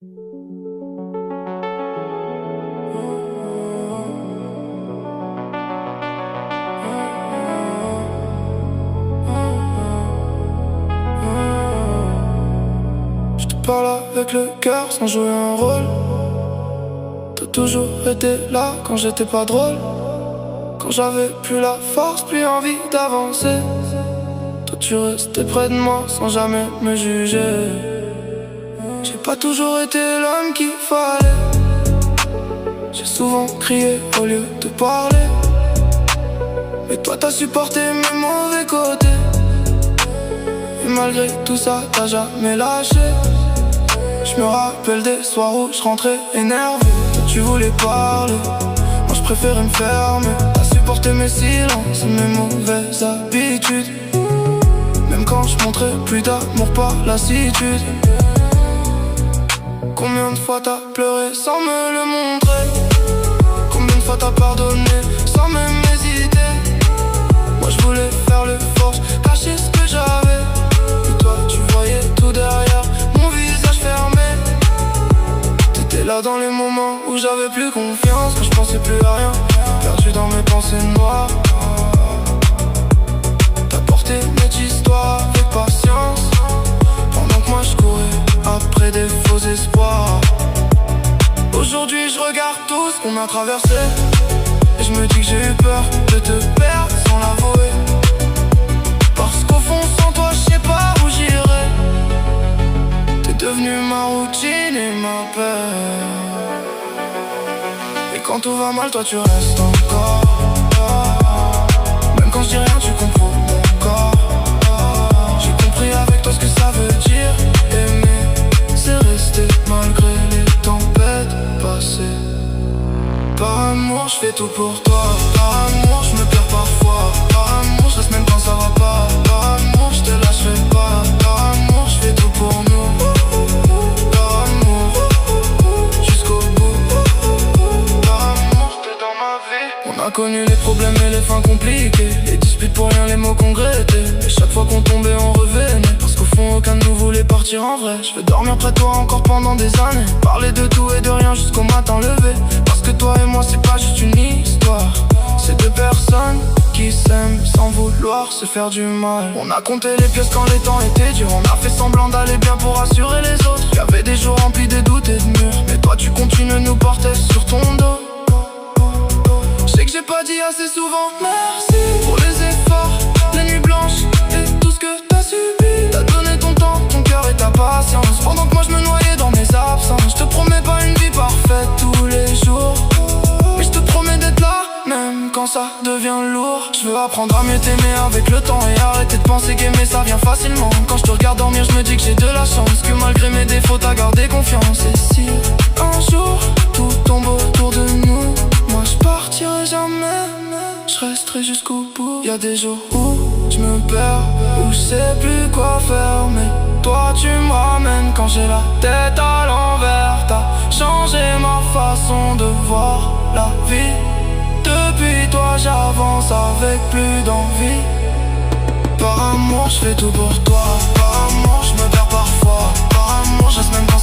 Je te parle avec le cœur sans jouer un rôle. T'as toujours été là quand j'étais pas drôle. Quand j'avais plus la force, plus envie d'avancer. Toi tu restais près de moi sans jamais me juger. J'ai pas toujours été l'homme qu'il fallait. J'ai souvent crié au lieu de parler. Mais toi t'as supporté mes mauvais côtés. Et malgré tout ça t'as jamais lâché. Je me rappelle des soirs où je rentrais énervé. Toi tu voulais parler, moi je préférais me fermer. T'as supporté mes silences et mes mauvaises habitudes. Même quand je montrais plus d'amour par lassitude. Combien de fois t'as pleuré sans me le montrer? Combien de fois t'as pardonné sans même hésiter? Moi je voulais faire le force, cacher ce que j'avais. Et toi tu voyais tout derrière mon visage fermé. T'étais là dans les moments où j'avais plus confiance, quand je pensais plus à rien, perdu dans mes pensées noires. T'as porté notre histoire avec patience, pendant que moi je courais après des faux espoirs. Aujourd'hui je regarde tout ce qu'on a traversé, et je me dis que j'ai eu peur de te perdre sans l'avouer. Parce qu'au fond sans toi je sais pas où j'irai. T'es devenu ma routine et ma paix. Et quand tout va mal toi tu restes encore. Même quand je dis rien tu comprends mon corps. J'ai compris avec toi ce que ça veut dire aimer. C'est rester malgré les tempêtes passées. Par amour je fais tout pour toi. Par amour je me perds parfois. Par amour je reste même quand ça va pas. Par amour je te lâcherai pas. Par amour je fais tout pour nous. Par amour jusqu'au bout. Par amour j'étais dans ma vie. On a connu les problèmes et les fins compliquées, les disputes pour rien, les mots qu'on regrettait. Et chaque fois qu'on tombait on revenait. Parce qu'au fond aucun de nous voulait partir en vrai. Je veux dormir près de toi encore pendant des années. Parler de tout et de rien jusqu'au matin levé. Parce que toi et moi c'est pas juste une histoire. C'est deux personnes qui s'aiment sans vouloir se faire du mal. On a compté les pièces quand les temps étaient durs. On a fait semblant d'aller bien pour rassurer les autres. Y'avait des jours remplis de doutes et de murs. Mais toi tu continues de nous porter sur ton dos. Je sais que j'ai pas dit assez souvent merci pour les efforts, les nuits blanches et tout ce que t'as subi. T'as donné ton temps, ton cœur et ta patience, pendant que moi je me noyais dans mes absences. Je te promets pas une vie parfaite tous les jours, mais je te promets d'être là même quand ça devient lourd. Je veux apprendre à mieux t'aimer avec le temps et arrêter de penser qu'aimer ça vient facilement. Quand je te regarde dormir je me dis que j'ai de la chance, que malgré mes défauts t'as gardé confiance. Et si un jour tout tombe autour de nous, moi je partirai jamais, je resterai jusqu'au bout. Y'a des jours où je me perds, où je sais plus quoi faire, mais toi tu me ramènes quand j'ai la tête à l'envers. T'as changé ma façon de voir la vie. Depuis toi j'avance avec plus d'envie. Par amour je fais tout pour toi. Par amour je me perds parfois. Par amour je reste même quand